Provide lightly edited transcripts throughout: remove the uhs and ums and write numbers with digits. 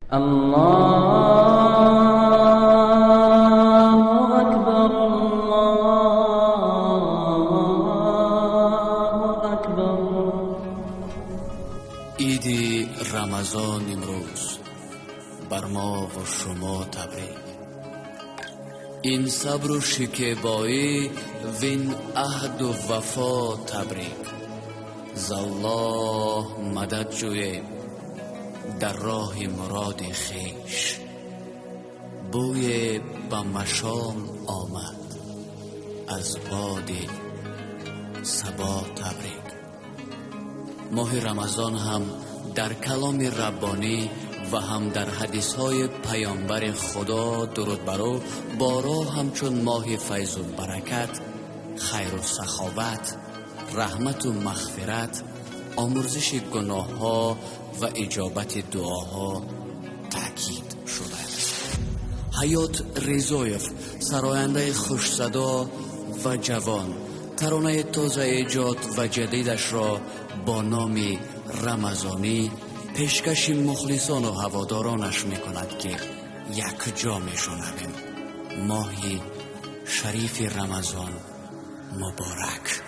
الله أكبر الله أكبر. عید رمضان امروز بر ما و شما تبریک. این صبر و شکیبایی وین عهد و وفا تبریک. زالله مدد جوییم در راه مراد خویش. بوی به مشام آمد از باد صبا تبریک. ماه رمضان هم در کلام ربانی و هم در حدیث های پیامبر خدا درود بر او بارا همچون ماه فیض و برکت، خیر و سخاوت، رحمت و مغفرت، آمرزش گناه ها و اجابت دعاها تأکید شده است. حیات رضایف، سراینده خوش صدا و جوان، ترانه تازه ایجاد و جدیدش را با نام رمضانی پیشکش مخلصان و هوادارانش می کند که یک جا می شنویم. ماه شریف رمضان مبارک.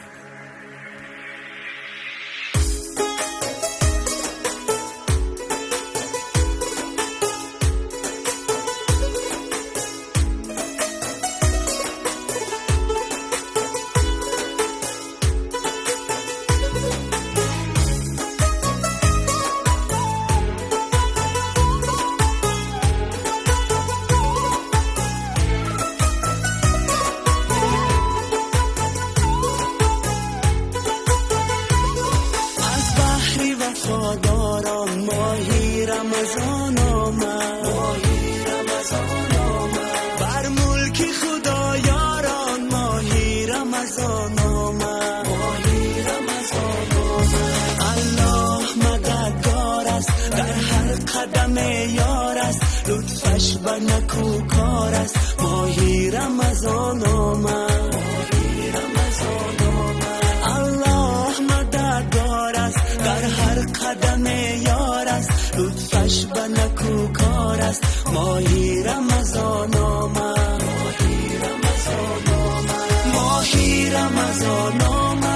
وفاداران ماهی رمضان آمد، بر ملک خدایاران ماهی رمضان آمد. الله مددگار است، در هر قدم یار است، لطفش به نکوکار است. ماهی رمضان آمد، الله مددگار است، در هر قدم یار است، لطفش به نکوکار است. ماهی رمضان آمد، ماهی رمضان آمد.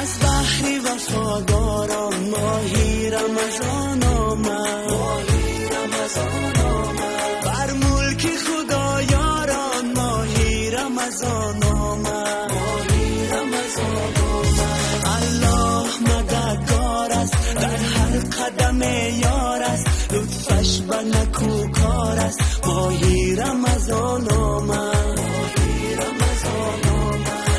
از بحری وفاداران ماهی رمضان آمد، بر ملک خدایاران ماهی رمضان آمد. الله مددگار است، در هر قدم یار است، لطفش به نکوکار است. ماهی رمضان آمد،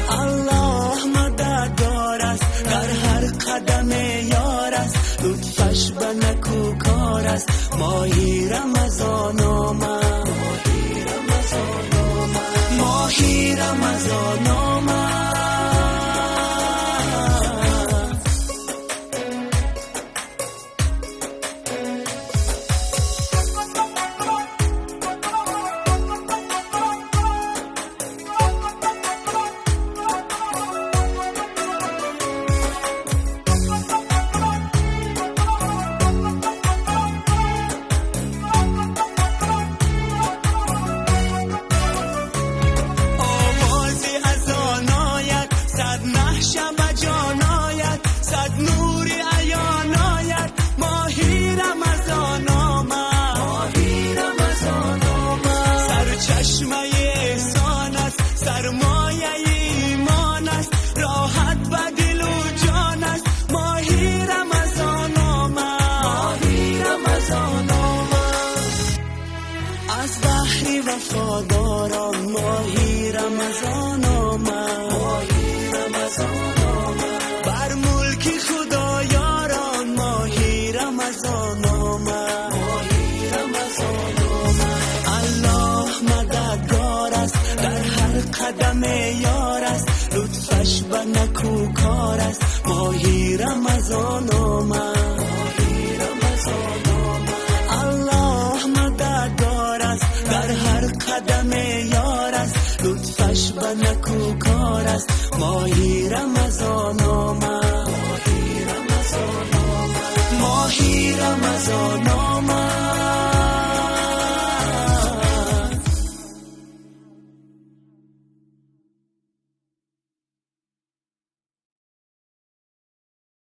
الله مددگار است، در هر قدم یار است، لطفش به نکوکار است. ماهی رمضان آمد، ماهی رمضان آمد. وفاداران ماهی رمضان آمد، ماهی رمضان آمد. بر ملک خدایاران ماهی رمضان آمد، ماهی رمضان آمد. الله مددگار است، در هر قدم یار است، لطفش به نکوکار است. ماهی رمضان آمد، ماهی رمضان آمد. الله مددگار است، در هر قدم یار است، لطفش به نکوکار است. ماهی رمضان آمد، ماهی رمضان آمد. ماهی رمضان آمد.